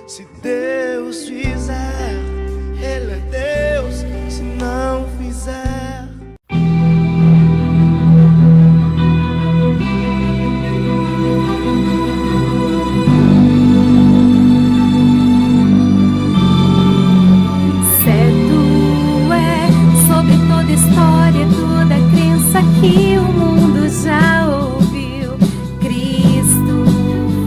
Se Deus fizer, Ele é Deus. Se não fizer, certo é sobre toda história, toda crença que o mundo já ouviu. Cristo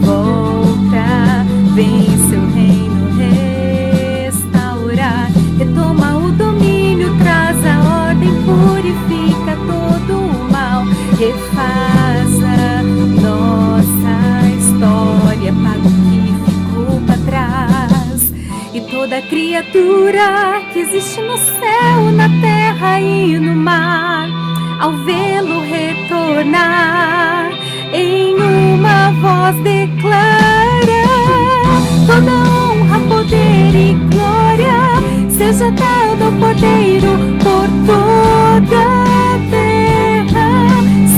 volta, vem seu reino restaurar, retoma o domínio, traz a ordem, purifica todo o mal, refaz a nossa história, paga o que ficou para trás. E toda criatura que existe no céu, na terra e no mar, ao vê-lo retornar, em uma voz declara: toda honra, poder e glória seja dada ao Cordeiro. Por toda a terra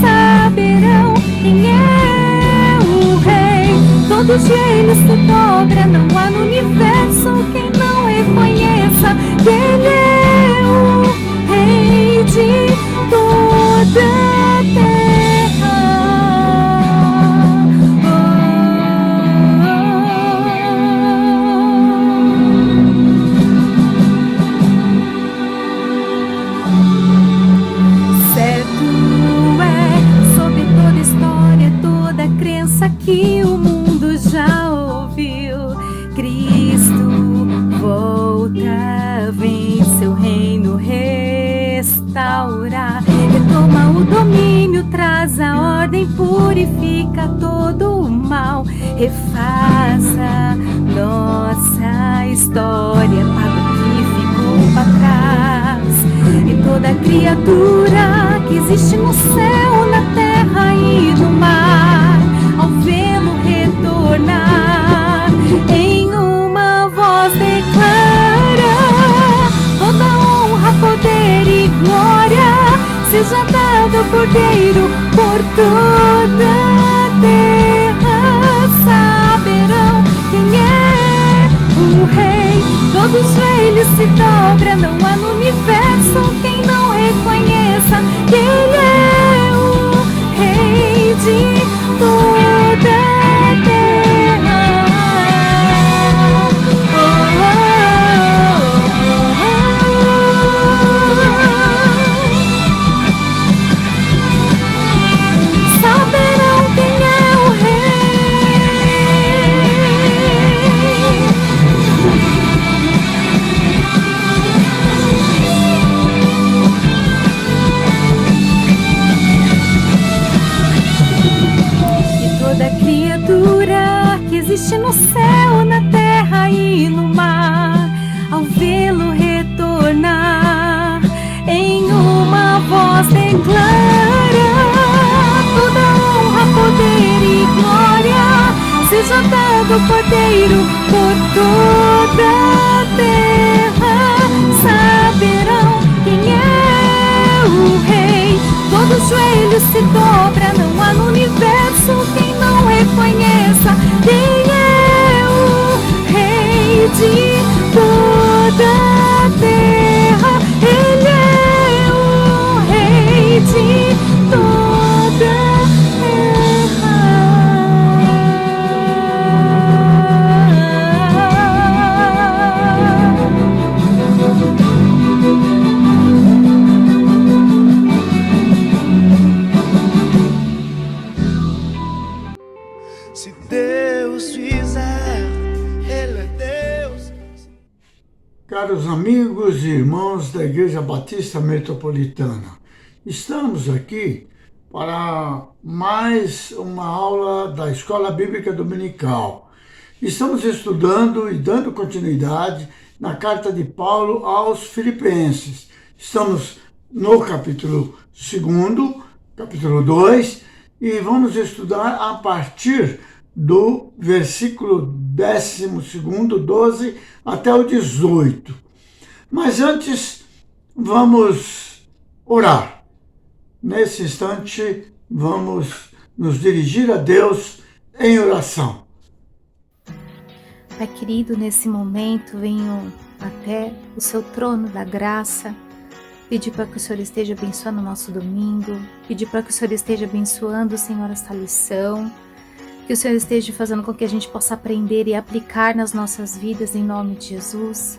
saberão quem é o Rei. Todo joelho se dobra, não há no universo quem não reconheça que Ele é o Rei de toda a terra. Certo é sobre toda história, toda crença que o mundo já ouviu. Cristo volta, vem seu reino restaurar, retoma o domínio, traz a ordem, purifica todo o mal, refaz a nossa história, paga o que ficou para trás. E toda criatura que existe no céu, na terra e no mar, ao vê-lo retornar, em uma voz declara: toda honra, poder e glória seja dada ao Cordeiro. Por toda a terra saberão quem é o Rei. Todos joelhos se dobra, não há no universo quem não reconheça que Ele é o Rei de toda a terra. Saberão quem é o Rei. E toda criatura que existe no céu, na terra e no mar, ao vê-lo retornar, em uma voz declara: Toda honra, poder e glória seja dado ao Cordeiro por toda a terra. Saberão quem é o Rei. Todo joelho se dobra, não há no universo quem não reconheça quem é o Rei de toda a terra. Ele é o Rei de toda a Se Deus fizer, Ele é Deus. Caros amigos e irmãos da Igreja Batista Metropolitana, estamos aqui para mais uma aula da Escola Bíblica Dominical. Estamos estudando e dando continuidade na carta de Paulo aos Filipenses. Estamos no capítulo 2, capítulo 2, e vamos estudar a partir do versículo 12, 12 até o 18. Mas antes, vamos orar. Nesse instante, vamos nos dirigir a Deus em oração. Pai querido, nesse momento venho até o seu trono da graça, pedir para que o Senhor esteja abençoando o nosso domingo, pedir para que o Senhor esteja abençoando, Senhor, esta lição, que o Senhor esteja fazendo com que a gente possa aprender e aplicar nas nossas vidas em nome de Jesus.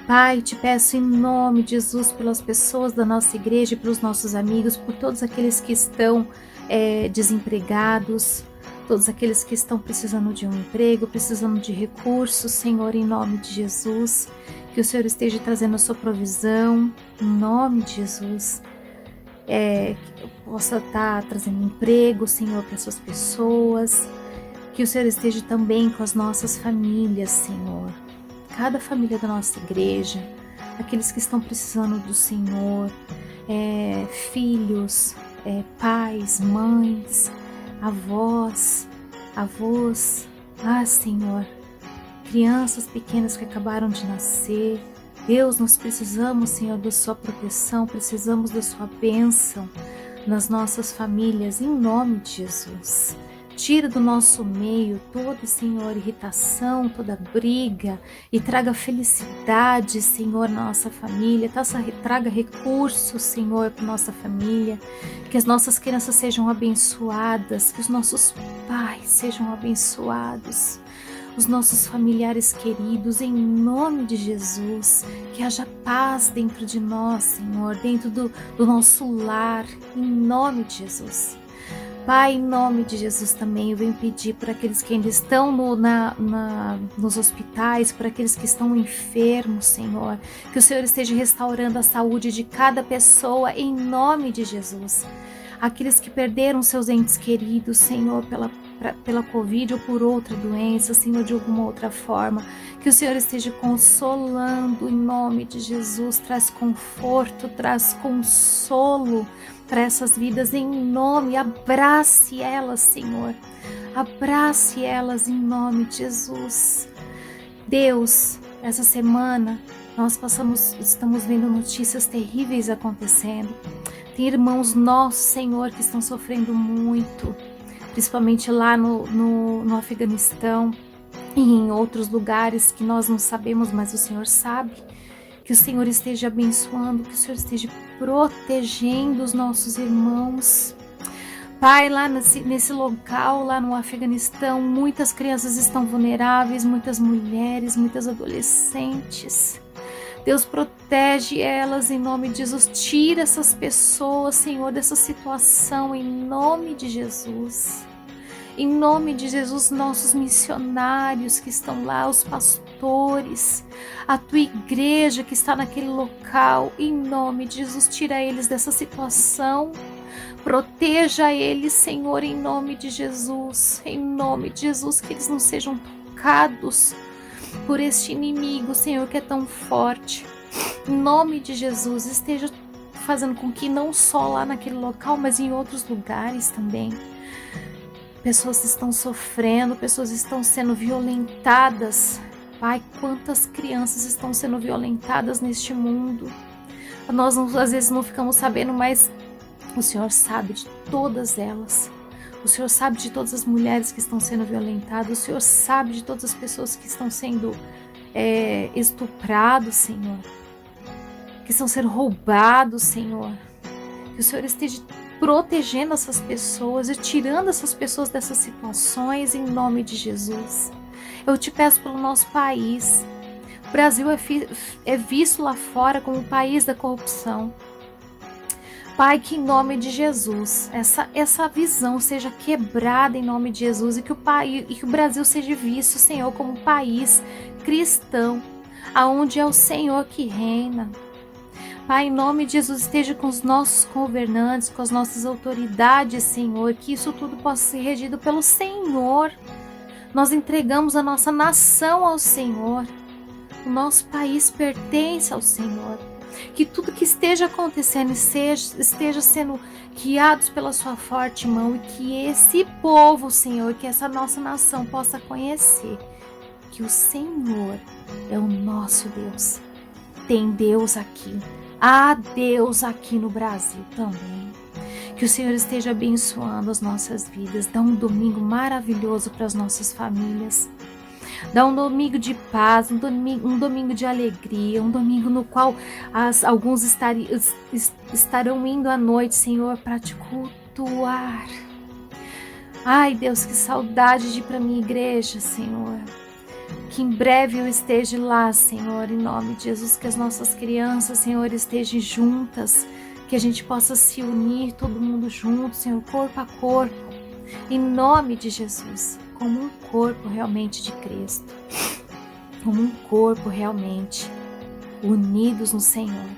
Pai, te peço em nome de Jesus pelas pessoas da nossa igreja, pelos nossos amigos, por todos aqueles que estão desempregados, todos aqueles que estão precisando de um emprego, precisando de recursos, Senhor, em nome de Jesus, que o Senhor esteja trazendo a sua provisão, em nome de Jesus, que eu possa estar trazendo emprego, Senhor, para essas pessoas, que o Senhor esteja também com as nossas famílias, Senhor, cada família da nossa igreja, aqueles que estão precisando do Senhor, filhos, pais, mães, avós, Senhor, crianças pequenas que acabaram de nascer. Deus, nós precisamos, Senhor, da sua proteção, precisamos da sua bênção nas nossas famílias, em nome de Jesus. Tira do nosso meio toda, Senhor, irritação, toda briga e traga felicidade, Senhor, na nossa família. Traga recursos, Senhor, para nossa família. Que as nossas crianças sejam abençoadas, que os nossos pais sejam abençoados, os nossos familiares queridos, em nome de Jesus. Que haja paz dentro de nós, Senhor, dentro do nosso lar, em nome de Jesus. Pai, em nome de Jesus também eu venho pedir para aqueles que ainda estão nos hospitais, para aqueles que estão enfermos, Senhor, que o Senhor esteja restaurando a saúde de cada pessoa, em nome de Jesus. Aqueles que perderam seus entes queridos, Senhor, pela Covid ou por outra doença, Senhor, de alguma outra forma, que o Senhor esteja consolando, em nome de Jesus. Traz conforto, traz consolo para essas vidas, em nome, abrace elas, Senhor, abrace elas em nome de Jesus. Deus, essa semana nós estamos vendo notícias terríveis acontecendo. Tem irmãos nossos, Senhor, que estão sofrendo muito, principalmente lá no Afeganistão e em outros lugares que nós não sabemos, mas o Senhor sabe. Que o Senhor esteja abençoando, que o Senhor esteja protegendo os nossos irmãos. Pai, lá nesse local, lá no Afeganistão, muitas crianças estão vulneráveis, muitas mulheres, muitas adolescentes. Deus, protege elas em nome de Jesus. Tira essas pessoas, Senhor, dessa situação em nome de Jesus. Em nome de Jesus, nossos missionários que estão lá, os pastores, a tua igreja que está naquele local, em nome de Jesus, tira eles dessa situação, proteja eles, Senhor, em nome de Jesus, que eles não sejam tocados por este inimigo, Senhor, que é tão forte. Em nome de Jesus, esteja fazendo com que não só lá naquele local, mas em outros lugares também, pessoas estão sofrendo, pessoas estão sendo violentadas. Pai, quantas crianças estão sendo violentadas neste mundo. Nós às vezes não ficamos sabendo, mas o Senhor sabe de todas elas. O Senhor sabe de todas as mulheres que estão sendo violentadas. O Senhor sabe de todas as pessoas que estão sendo estuprados, Senhor. Que estão sendo roubados, Senhor. Que o Senhor esteja protegendo essas pessoas e tirando essas pessoas dessas situações em nome de Jesus. Eu te peço pelo nosso país. O Brasil é visto lá fora como o país da corrupção. Pai, que em nome de Jesus, essa visão seja quebrada em nome de Jesus e que o Brasil seja visto, Senhor, como um país cristão, aonde é o Senhor que reina. Pai, em nome de Jesus, esteja com os nossos governantes, com as nossas autoridades, Senhor, que isso tudo possa ser regido pelo Senhor. Nós entregamos a nossa nação ao Senhor. O nosso país pertence ao Senhor. Que tudo que esteja acontecendo esteja sendo guiados pela sua forte mão e que esse povo, Senhor, que essa nossa nação possa conhecer que o Senhor é o nosso Deus. Tem Deus aqui. Há Deus aqui no Brasil também. Que o Senhor esteja abençoando as nossas vidas. Dá um domingo maravilhoso para as nossas famílias. Dá um domingo de paz, um domingo de alegria, um domingo no qual alguns estarão indo à noite, Senhor, para te cultuar. Ai, Deus, que saudade de ir para a minha igreja, Senhor. Que em breve eu esteja lá, Senhor, em nome de Jesus, que as nossas crianças, Senhor, estejam juntas, que a gente possa se unir, todo mundo junto, Senhor, corpo a corpo, em nome de Jesus, como um corpo realmente de Cristo, como um corpo realmente unidos no Senhor.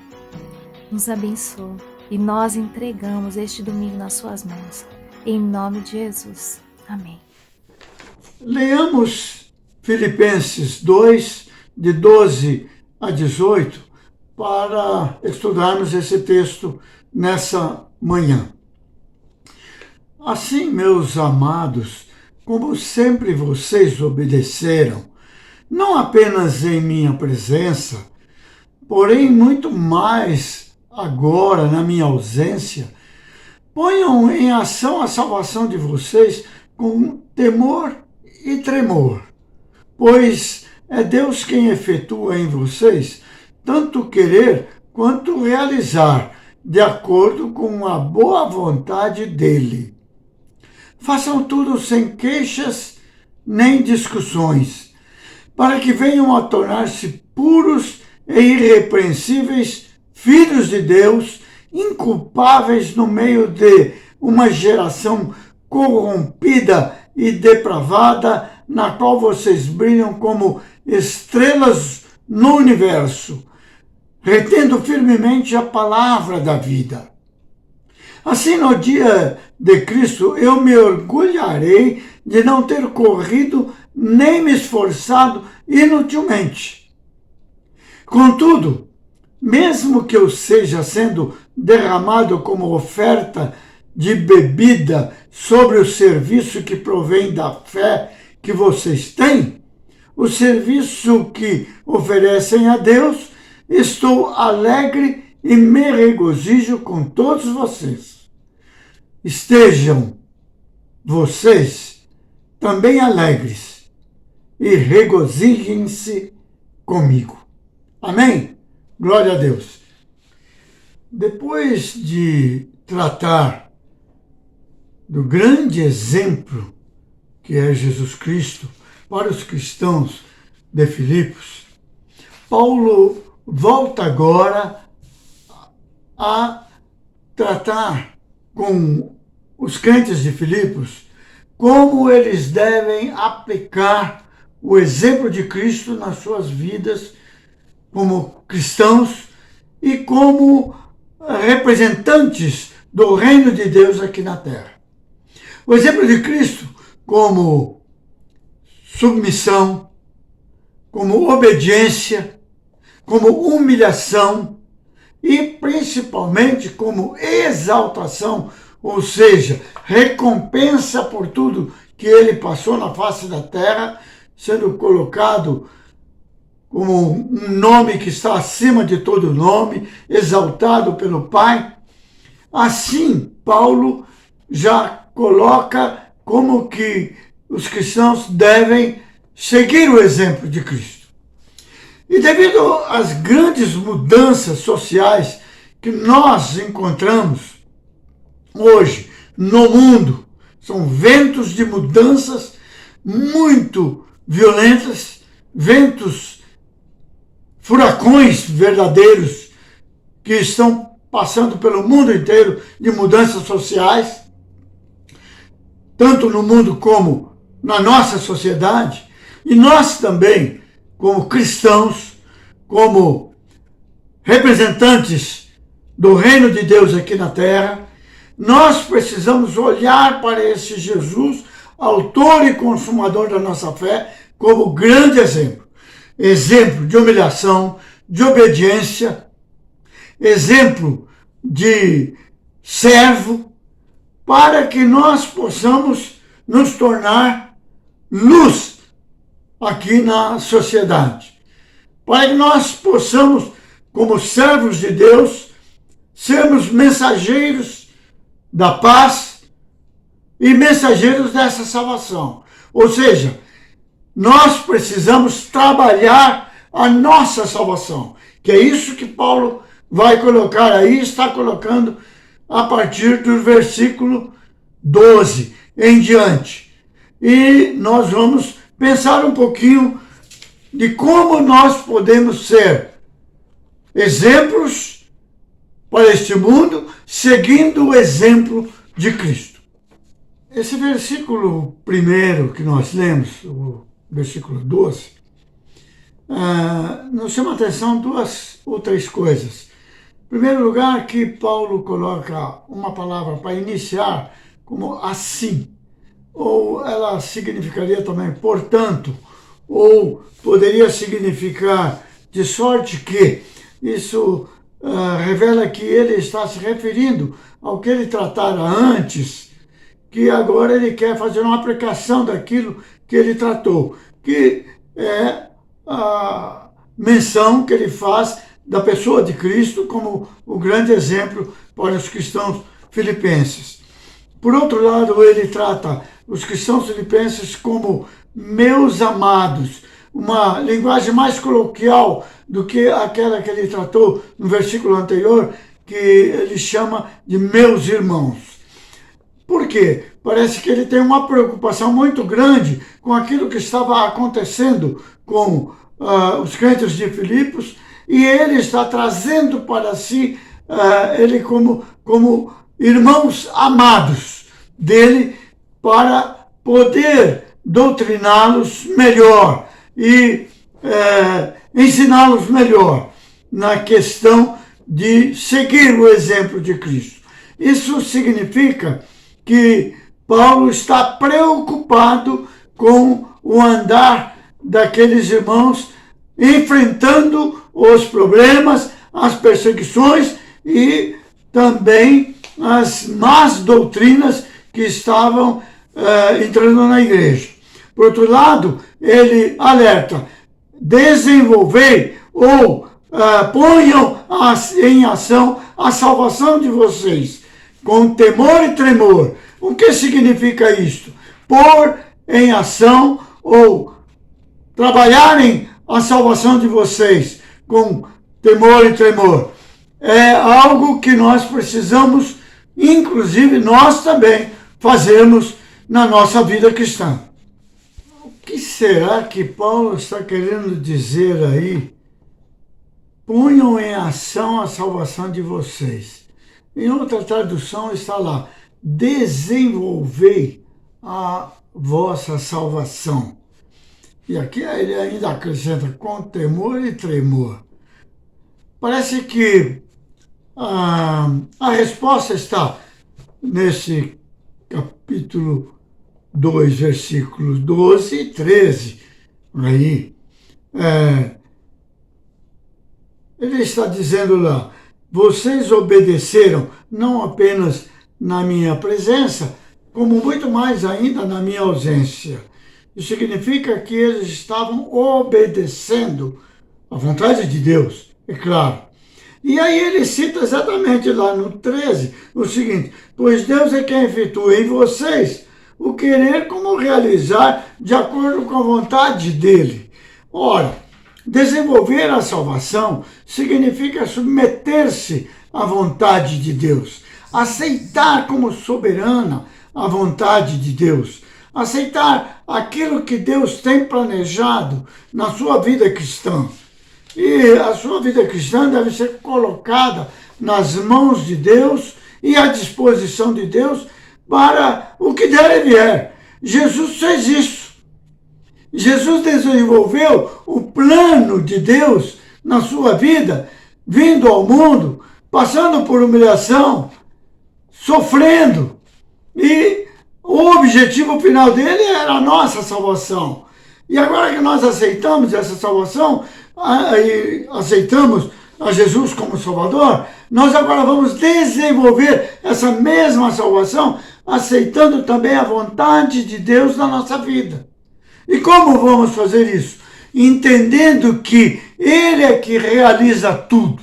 Nos abençoe e nós entregamos este domingo nas suas mãos, em nome de Jesus. Amém. Leamos Filipenses 2, de 12 a 18, para estudarmos esse texto nessa manhã. Assim, meus amados, como sempre vocês obedeceram, não apenas em minha presença, porém muito mais agora na minha ausência, ponham em ação a salvação de vocês com temor e tremor, pois é Deus quem efetua em vocês tanto querer quanto realizar, de acordo com a boa vontade dele. Façam tudo sem queixas nem discussões, para que venham a tornar-se puros e irrepreensíveis filhos de Deus, inculpáveis no meio de uma geração corrompida e depravada, na qual vocês brilham como estrelas no universo, retendo firmemente a palavra da vida. Assim, no dia de Cristo, eu me orgulharei de não ter corrido nem me esforçado inutilmente. Contudo, mesmo que eu seja sendo derramado como oferta de bebida sobre o serviço que provém da fé que vocês têm, o serviço que oferecem a Deus, estou alegre e me regozijo com todos vocês. Estejam vocês também alegres e regozijem-se comigo. Amém? Glória a Deus. Depois de tratar do grande exemplo que é Jesus Cristo para os cristãos de Filipos, Paulo volta agora a tratar com os crentes de Filipos como eles devem aplicar o exemplo de Cristo nas suas vidas como cristãos e como representantes do reino de Deus aqui na terra. O exemplo de Cristo como submissão, como obediência, como humilhação e principalmente como exaltação, ou seja, recompensa por tudo que ele passou na face da terra, sendo colocado como um nome que está acima de todo nome, exaltado pelo Pai. Assim, Paulo já coloca como que os cristãos devem seguir o exemplo de Cristo. E devido às grandes mudanças sociais que nós encontramos hoje no mundo, são ventos de mudanças muito violentas, ventos, furacões verdadeiros que estão passando pelo mundo inteiro de mudanças sociais, tanto no mundo como na nossa sociedade, e nós também, como cristãos, como representantes do reino de Deus aqui na terra, nós precisamos olhar para esse Jesus, autor e consumador da nossa fé, como grande exemplo. Exemplo de humilhação, de obediência, exemplo de servo, para que nós possamos nos tornar luz aqui na sociedade. Para que nós possamos, como servos de Deus, sermos mensageiros da paz e mensageiros dessa salvação. Ou seja, nós precisamos trabalhar a nossa salvação, que é isso que Paulo vai colocar aí, está colocando a partir do versículo 12 em diante. E nós vamos pensar um pouquinho de como nós podemos ser exemplos para este mundo, seguindo o exemplo de Cristo. Esse versículo primeiro que nós lemos, o versículo 12, nos chama a atenção duas ou três coisas. Em primeiro lugar, que Paulo coloca uma palavra para iniciar como assim, ou ela significaria também portanto, ou poderia significar de sorte que. Isso revela que ele está se referindo ao que ele tratara antes, que agora ele quer fazer uma aplicação daquilo que ele tratou, que é a menção que ele faz da pessoa de Cristo como o grande exemplo para os cristãos filipenses. Por outro lado, ele trata os cristãos filipenses como meus amados, uma linguagem mais coloquial do que aquela que ele tratou no versículo anterior, que ele chama de meus irmãos. Por quê? Parece que ele tem uma preocupação muito grande com aquilo que estava acontecendo com os crentes de Filipos, e ele está trazendo para si ele como irmãos amados dele, para poder doutriná-los melhor e ensiná-los melhor na questão de seguir o exemplo de Cristo. Isso significa que Paulo está preocupado com o andar daqueles irmãos, enfrentando os problemas, as perseguições e também as más doutrinas que estavam entrando na igreja. Por outro lado, ele alerta: desenvolvei ou ponham em ação a salvação de vocês, com temor e tremor. O que significa isto? Pôr em ação ou trabalharem a salvação de vocês com temor e tremor. É algo que nós precisamos, inclusive nós também, fazermos na nossa vida cristã. O que será que Paulo está querendo dizer aí? Ponham em ação a salvação de vocês. Em outra tradução está lá: desenvolvei a vossa salvação. E aqui ele ainda acrescenta: com temor e tremor. Parece que a resposta está nesse capítulo 2, versículos 12 e 13. Aí, ele está dizendo lá: vocês obedeceram não apenas na minha presença, como muito mais ainda na minha ausência. Isso significa que eles estavam obedecendo à vontade de Deus, é claro. E aí ele cita exatamente lá no 13 o seguinte: pois Deus é quem efetua em vocês o querer como realizar de acordo com a vontade dele. Ora, desenvolver a salvação significa submeter-se à vontade de Deus, aceitar como soberana a vontade de Deus, aceitar aquilo que Deus tem planejado na sua vida cristã. E a sua vida cristã deve ser colocada nas mãos de Deus e à disposição de Deus para o que der e vier. Jesus fez isso. Jesus desenvolveu o plano de Deus na sua vida, vindo ao mundo, passando por humilhação, sofrendo. E o objetivo final dele era a nossa salvação. E agora que nós aceitamos essa salvação, e aceitamos a Jesus como Salvador, nós agora vamos desenvolver essa mesma salvação, aceitando também a vontade de Deus na nossa vida. E como vamos fazer isso? Entendendo que Ele é que realiza tudo.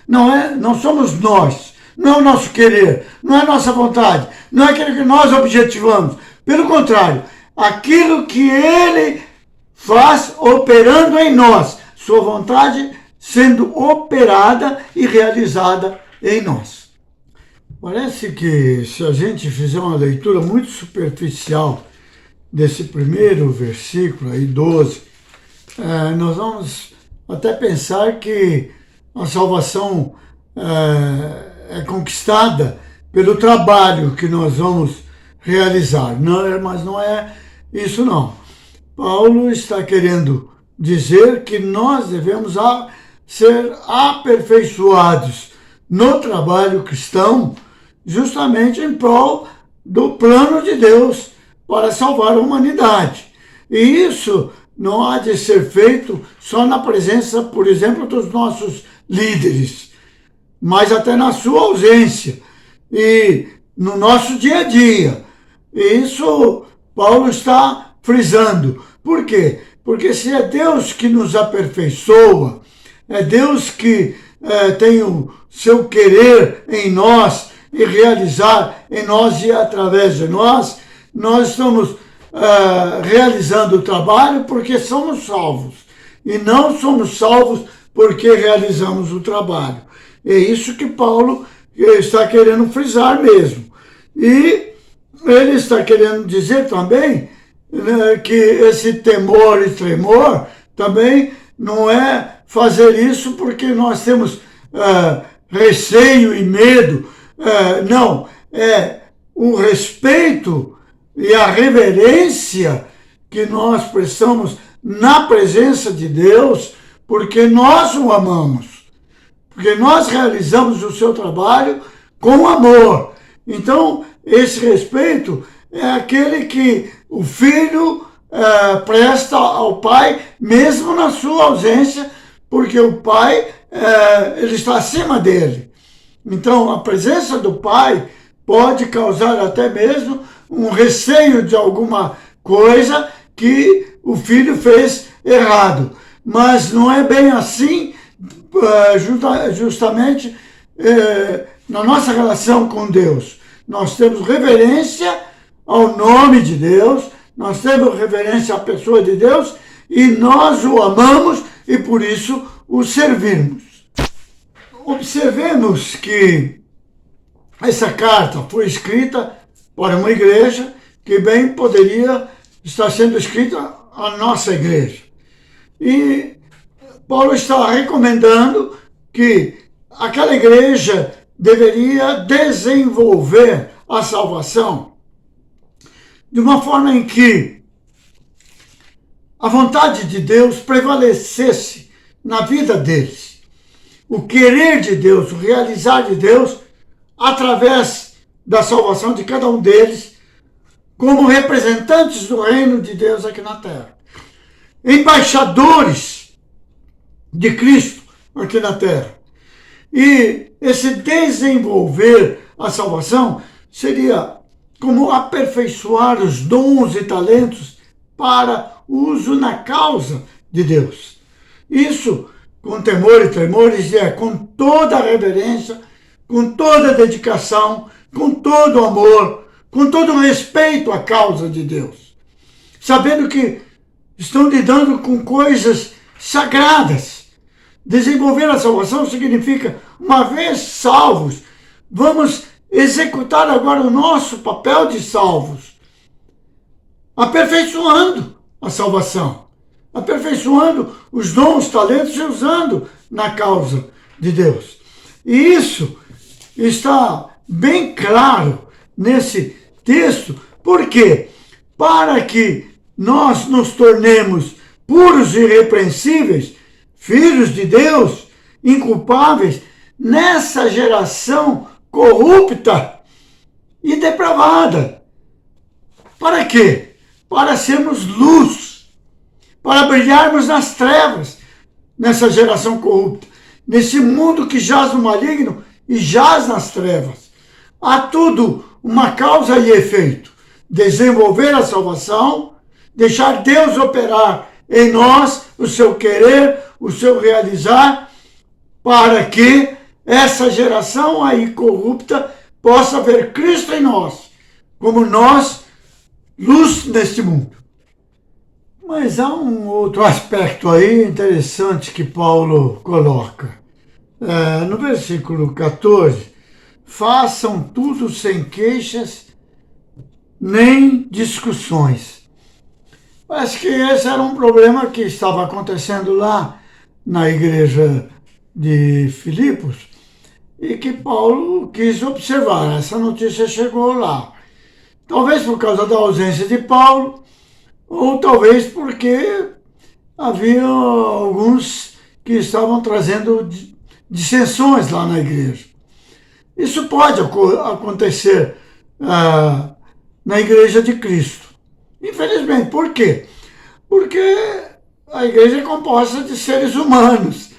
Não somos nós, não é o nosso querer, não é a nossa vontade, não é aquilo que nós objetivamos. Pelo contrário, aquilo que Ele faz operando em nós, sua vontade sendo operada e realizada em nós. Parece que se a gente fizer uma leitura muito superficial desse primeiro versículo aí, 12, nós vamos até pensar que a salvação é conquistada pelo trabalho que nós vamos realizar. Não, mas não é isso não. Paulo está querendo dizer que nós devemos ser aperfeiçoados no trabalho cristão, justamente em prol do plano de Deus para salvar a humanidade. E isso não há de ser feito só na presença, por exemplo, dos nossos líderes, mas até na sua ausência e no nosso dia a dia. Isso Paulo está frisando. Por quê? Porque se é Deus que nos aperfeiçoa, é Deus que tem o seu querer em nós e realizar em nós e através de nós, nós estamos realizando o trabalho porque somos salvos. E não somos salvos porque realizamos o trabalho. É isso que Paulo está querendo frisar mesmo. E ele está querendo dizer também que esse temor e tremor também não é fazer isso porque nós temos receio e medo. Não, é o respeito e a reverência que nós prestamos na presença de Deus, porque nós o amamos, porque nós realizamos o seu trabalho com amor. Então, esse respeito é aquele que o filho presta ao pai, mesmo na sua ausência, porque o pai ele está acima dele. Então, a presença do pai pode causar até mesmo um receio de alguma coisa que o filho fez errado. Mas não é bem assim, justamente na nossa relação com Deus. Nós temos reverência ao nome de Deus, nós temos reverência à pessoa de Deus e nós o amamos e por isso o servimos. Observemos que essa carta foi escrita para uma igreja que bem poderia estar sendo escrita à nossa igreja. E Paulo está recomendando que aquela igreja deveria desenvolver a salvação de uma forma em que a vontade de Deus prevalecesse na vida deles. O querer de Deus, o realizar de Deus, através da salvação de cada um deles, como representantes do reino de Deus aqui na terra. Embaixadores de Cristo aqui na terra. E esse desenvolver a salvação seria como aperfeiçoar os dons e talentos para uso na causa de Deus. Isso com temor e tremor, com toda a reverência, com toda a dedicação, com todo o amor, com todo o respeito à causa de Deus. Sabendo que estão lidando com coisas sagradas. Desenvolver a salvação significa, uma vez salvos, vamos executar agora o nosso papel de salvos, aperfeiçoando a salvação, aperfeiçoando os dons, talentos e usando na causa de Deus. E isso está bem claro nesse texto. Por quê? Para que nós nos tornemos puros e irrepreensíveis, filhos de Deus, inculpáveis, nessa geração corrupta e depravada. Para quê? Para sermos luz, para brilharmos nas trevas, nessa geração corrupta, nesse mundo que jaz no maligno e jaz nas trevas. Há tudo uma causa e efeito. Desenvolver a salvação, deixar Deus operar em nós o seu querer, o seu realizar, para que essa geração aí corrupta possa ver Cristo em nós, como nós, luz neste mundo. Mas há um outro aspecto aí interessante que Paulo coloca. No versículo 14, façam tudo sem queixas nem discussões. Parece que esse era um problema que estava acontecendo lá na igreja de Filipos e que Paulo quis observar. Essa notícia chegou lá. Talvez por causa da ausência de Paulo, ou talvez porque havia alguns que estavam trazendo dissensões lá na igreja. Isso pode acontecer na igreja de Cristo. Infelizmente. Por quê? Porque a igreja é composta de seres humanos.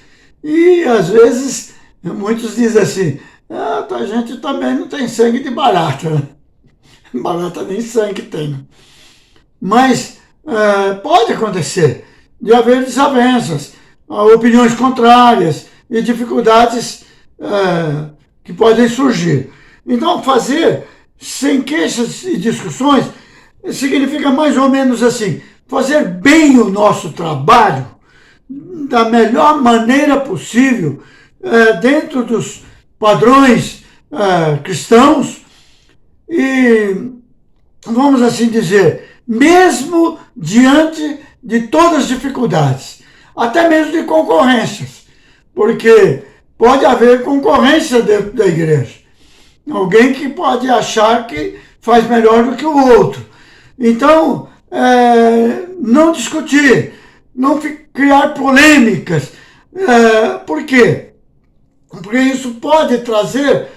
E, às vezes, muitos dizem assim, a gente também não tem sangue de barata. Né? Barata nem sangue tem. Né? Mas pode acontecer de haver desavenças, opiniões contrárias e dificuldades que podem surgir. Então, fazer sem queixas e discussões significa mais ou menos assim, fazer bem o nosso trabalho da melhor maneira possível, dentro dos padrões cristãos e, vamos assim dizer, mesmo diante de todas as dificuldades, até mesmo de concorrências, porque pode haver concorrência dentro da igreja. Alguém que pode achar que faz melhor do que o outro. Então, não discutir, não criar polêmicas. Por quê? Porque isso pode trazer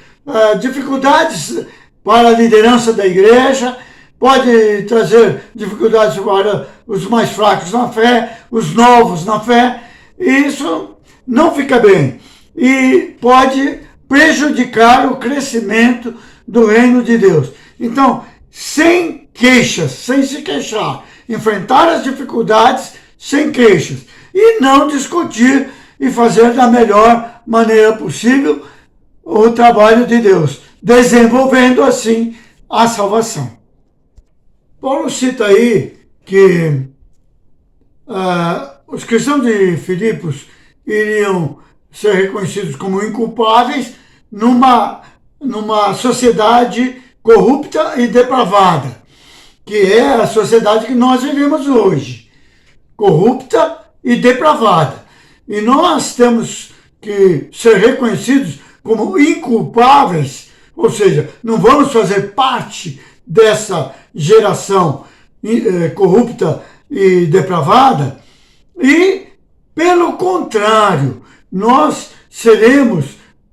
dificuldades para a liderança da igreja, pode trazer dificuldades para os mais fracos na fé, os novos na fé, e isso não fica bem. E pode prejudicar o crescimento do reino de Deus. Então, sem queixas, sem se queixar, enfrentar as dificuldades sem queixas e não discutir e fazer da melhor maneira possível o trabalho de Deus, desenvolvendo assim a salvação. Paulo cita aí que os cristãos de Filipos iriam ser reconhecidos como inculpáveis numa sociedade corrupta e depravada, que é a sociedade que nós vivemos hoje, corrupta e depravada. E nós temos que ser reconhecidos como inculpáveis, ou seja, não vamos fazer parte dessa geração corrupta e depravada, e, pelo contrário, nós seremos,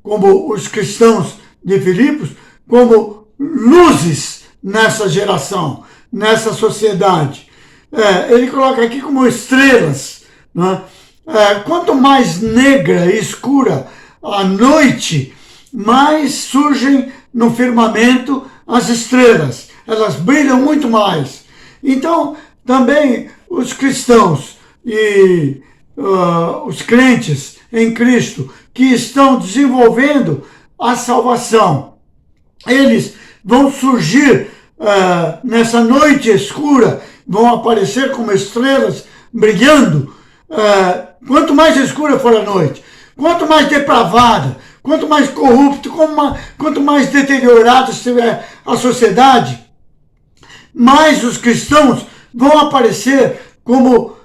como os cristãos de Filipos, como luzes nessa geração, nessa sociedade. Ele coloca aqui como estrelas. Né? Quanto mais negra e escura a noite, mais surgem no firmamento as estrelas. Elas brilham muito mais. Então, também os cristãos e os crentes em Cristo que estão desenvolvendo a salvação, eles vão surgir nessa noite escura, vão aparecer como estrelas brilhando. Quanto mais escura for a noite, quanto mais depravada, quanto mais corrupto, quanto mais deteriorada estiver a sociedade, mais os cristãos vão aparecer como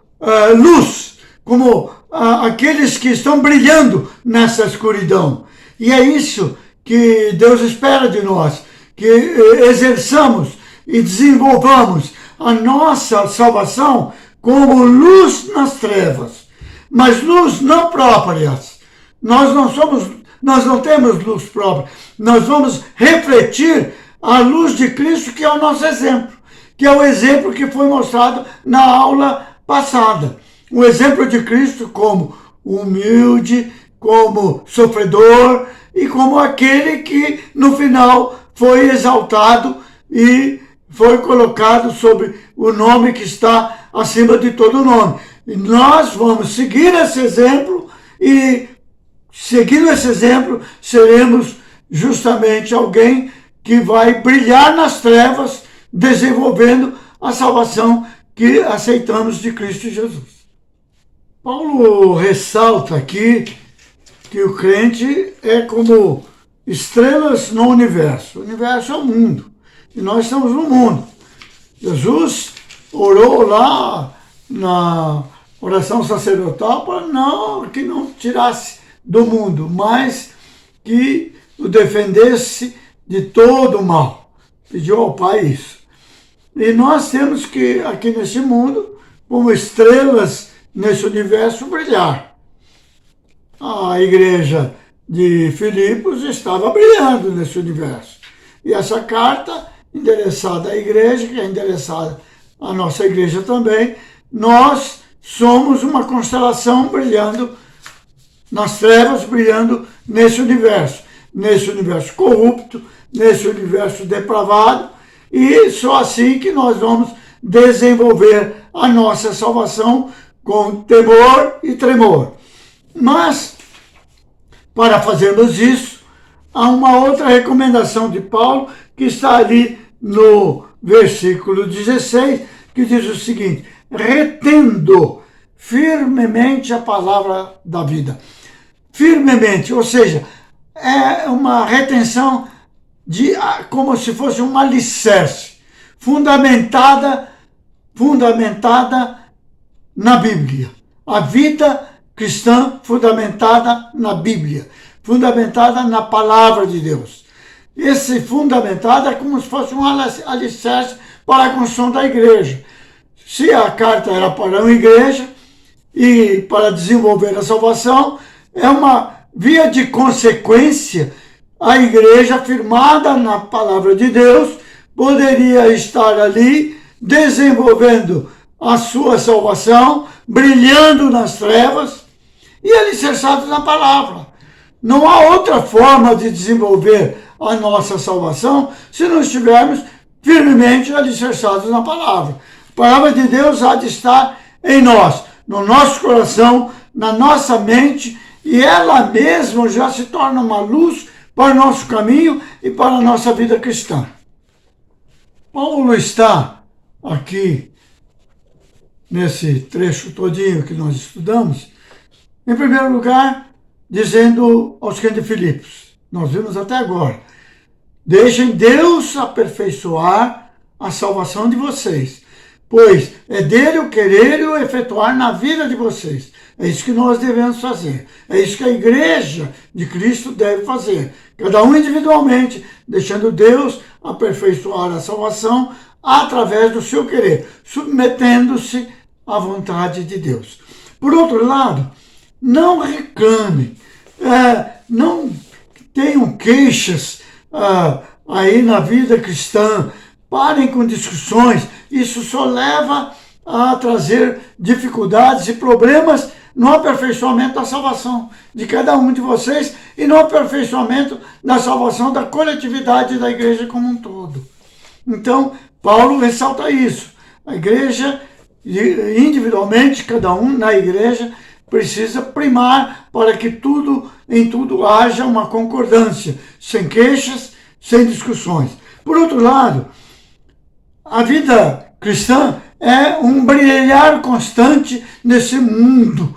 luz, como aqueles que estão brilhando nessa escuridão. E é isso que Deus espera de nós, que exerçamos e desenvolvamos a nossa salvação como luz nas trevas, mas luz não próprias. Nós não temos luz própria. Nós vamos refletir a luz de Cristo, que é o nosso exemplo, que é o exemplo que foi mostrado na aula passada. O exemplo de Cristo como humilde, como sofredor e como aquele que no final foi exaltado e foi colocado sobre o nome que está acima de todo nome. E nós vamos seguir esse exemplo e, seguindo esse exemplo, seremos justamente alguém que vai brilhar nas trevas, desenvolvendo a salvação que aceitamos de Cristo Jesus. Paulo ressalta aqui que o crente é como estrelas no universo. O universo é o mundo e nós estamos no mundo. Jesus orou lá na oração sacerdotal para que não tirasse do mundo, mas que o defendesse de todo o mal. Pediu ao Pai isso. E nós temos que, aqui nesse mundo, como estrelas nesse universo, brilhar. A igreja de Filipos estava brilhando nesse universo. E essa carta, endereçada à igreja, que é endereçada à nossa igreja também, nós somos uma constelação brilhando nas trevas, brilhando nesse universo corrupto, nesse universo depravado, e só assim que nós vamos desenvolver a nossa salvação com temor e tremor. Mas, para fazermos isso, há uma outra recomendação de Paulo, que está ali no versículo 16, que diz o seguinte: retendo firmemente a palavra da vida. Firmemente, ou seja, é uma retenção como se fosse um alicerce, fundamentada na Bíblia. A vida cristã fundamentada na Bíblia, fundamentada na palavra de Deus. Esse fundamentado é como se fosse um alicerce para a construção da igreja. Se a carta era para uma igreja e para desenvolver a salvação, é uma via de consequência. A igreja firmada na palavra de Deus poderia estar ali desenvolvendo a sua salvação, brilhando nas trevas e alicerçados na palavra. Não há outra forma de desenvolver a nossa salvação se não estivermos firmemente alicerçados na palavra. A palavra de Deus há de estar em nós, no nosso coração, na nossa mente, e ela mesma já se torna uma luz para o nosso caminho e para a nossa vida cristã. Paulo está aqui, nesse trecho todinho que nós estudamos, em primeiro lugar, dizendo aos crentes de Filipos, nós vimos até agora, deixem Deus aperfeiçoar a salvação de vocês, pois é dele o querer e o efetuar na vida de vocês. É isso que nós devemos fazer. É isso que a igreja de Cristo deve fazer. Cada um individualmente, deixando Deus aperfeiçoar a salvação através do seu querer, submetendo-se à vontade de Deus. Por outro lado, não reclamem, não tenham queixas aí na vida cristã, parem com discussões, isso só leva a trazer dificuldades e problemas no aperfeiçoamento da salvação de cada um de vocês e no aperfeiçoamento da salvação da coletividade da igreja como um todo. Então, Paulo ressalta isso. A igreja, individualmente, cada um na igreja, precisa primar para que em tudo haja uma concordância, sem queixas, sem discussões. Por outro lado, a vida cristã é um brilhar constante nesse mundo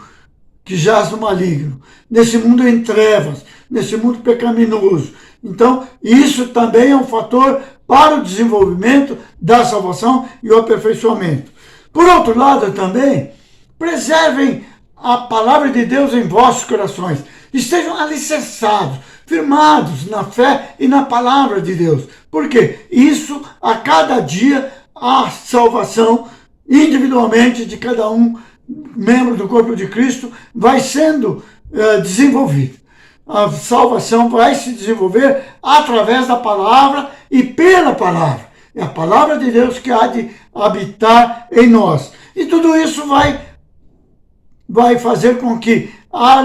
que jaz no maligno, nesse mundo em trevas, nesse mundo pecaminoso. Então, isso também é um fator para o desenvolvimento da salvação e o aperfeiçoamento. Por outro lado, também, preservem a palavra de Deus em vossos corações. Estejam alicerçados, firmados na fé e na palavra de Deus. Porque isso, a cada dia, a salvação individualmente de cada um membro do corpo de Cristo vai sendo desenvolvida. A salvação vai se desenvolver através da palavra e pela palavra. É a palavra de Deus que há de habitar em nós. E tudo isso vai fazer com que a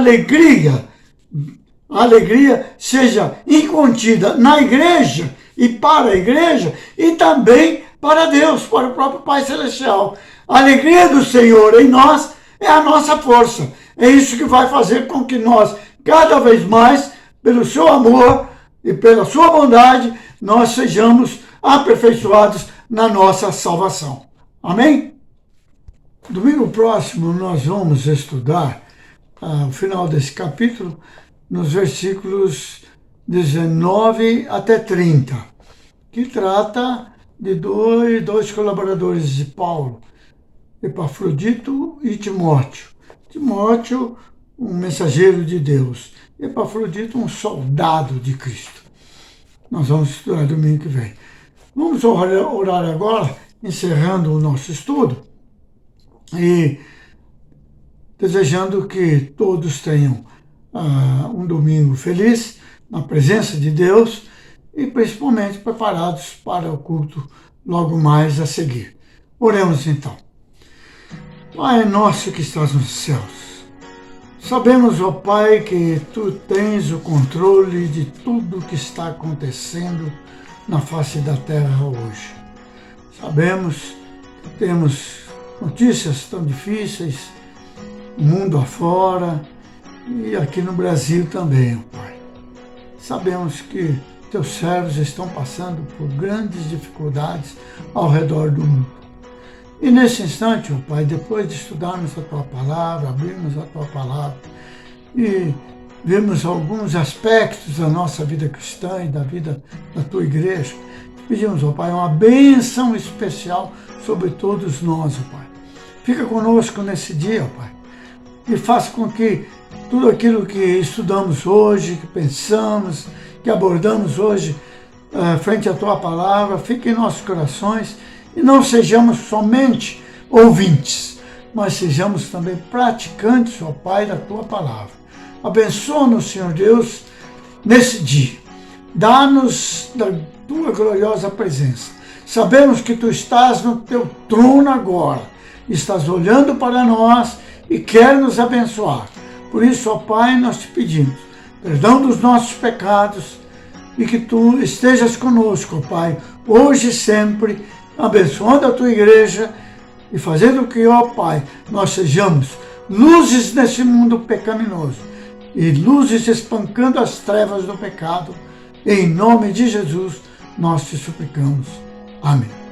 alegria seja incontida na igreja e para a igreja e também para Deus, para o próprio Pai Celestial. A alegria do Senhor em nós é a nossa força. É isso que vai fazer com que nós, cada vez mais, pelo seu amor e pela sua bondade, nós sejamos aperfeiçoados na nossa salvação. Amém? Domingo próximo nós vamos estudar o final desse capítulo nos versículos 19 até 30, que trata de dois colaboradores de Paulo, Epafrodito e Timóteo. Timóteo, um mensageiro de Deus. Epafrodito, um soldado de Cristo. Nós vamos estudar domingo que vem. Vamos orar agora, encerrando o nosso estudo e desejando que todos tenham um domingo feliz, na presença de Deus e principalmente preparados para o culto logo mais a seguir. Oremos então. Pai nosso que estás nos céus, sabemos, ó Pai, que Tu tens o controle de tudo que está acontecendo na face da terra hoje. Sabemos que temos notícias tão difíceis, mundo afora e aqui no Brasil também, ó Pai. Sabemos que Teus servos estão passando por grandes dificuldades ao redor do mundo. E nesse instante, ó Pai, depois de estudarmos a Tua Palavra, abrirmos a Tua Palavra e vemos alguns aspectos da nossa vida cristã e da vida da Tua Igreja, pedimos, ó Pai, uma bênção especial sobre todos nós, ó Pai. Fica conosco nesse dia, ó Pai, e faça com que tudo aquilo que estudamos hoje, que pensamos, que abordamos hoje frente à Tua Palavra, fique em nossos corações e não sejamos somente ouvintes, mas sejamos também praticantes, ó Pai, da Tua Palavra. Abençoa-nos, Senhor Deus, nesse dia. Dá-nos da Tua gloriosa presença. Sabemos que Tu estás no Teu trono agora, estás olhando para nós e quer nos abençoar. Por isso, ó Pai, nós te pedimos perdão dos nossos pecados e que Tu estejas conosco, ó Pai, hoje e sempre, abençoando a Tua igreja e fazendo que, ó Pai, nós sejamos luzes nesse mundo pecaminoso e luzes espancando as trevas do pecado. Em nome de Jesus, nós te suplicamos. Amém.